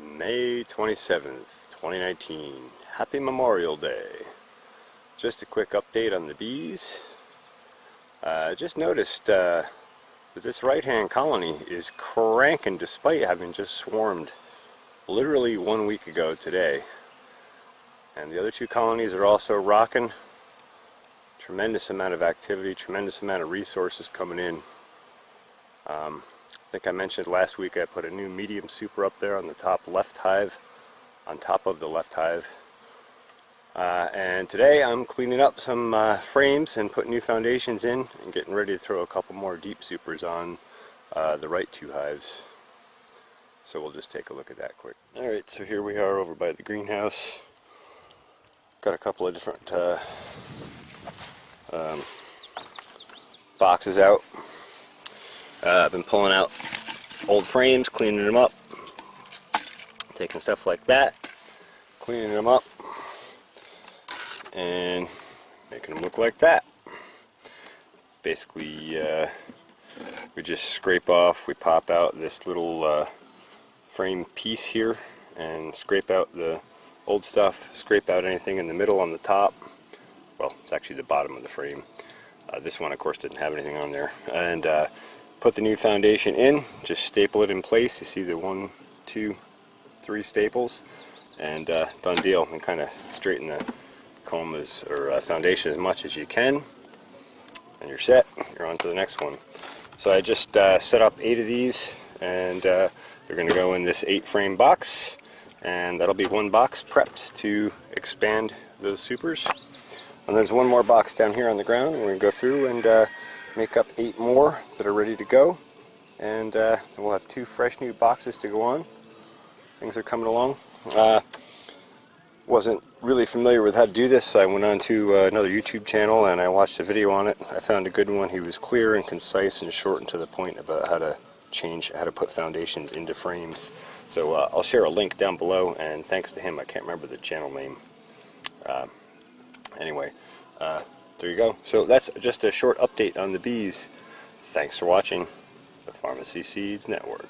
May 27th, 2019. Happy Memorial Day. Just a quick update on the bees. Just noticed that this right-hand colony is cranking despite having just swarmed literally 1 week ago today. And the other two colonies are also rocking. Tremendous amount of activity, tremendous amount of resources coming in. I think I mentioned last week I put a new medium super up there on the top left hive, on top of the left hive. And today I'm cleaning up some frames and putting new foundations in and getting ready to throw a couple more deep supers on the right two hives. So we'll just take a look at that quick. Alright, so here we are over by the greenhouse. Got a couple of different boxes out. I've been pulling out old frames, cleaning them up, taking stuff like that, cleaning them up, and making them look like that. Basically, we just scrape off, we pop out this little frame piece here and scrape out the old stuff, scrape out anything in the middle on the top. Well, it's actually the bottom of the frame. This one, of course, didn't have anything on there. And put the new foundation in, just staple it in place. You see the 1, 2, 3 staples, and done deal. And kind of straighten the comb or foundation as much as you can, and you're set. You're on to the next one. So I just set up 8 of these, and they're going to go in this 8-frame box, and that'll be one box prepped to expand those supers. And there's one more box down here on the ground. We're going to go through and make up 8 more that are ready to go, and we'll have 2 fresh new boxes to go on. Things are coming along. Wasn't really familiar with how to do this, so I went on to another YouTube channel and I watched a video on it. I found a good one. He was clear and concise and short and to the point about how to put foundations into frames. So I'll share a link down below, and thanks to him, I can't remember the channel name. Anyway, there you go. So that's just a short update on the bees. Thanks for watching the Pharmacy Seeds Network.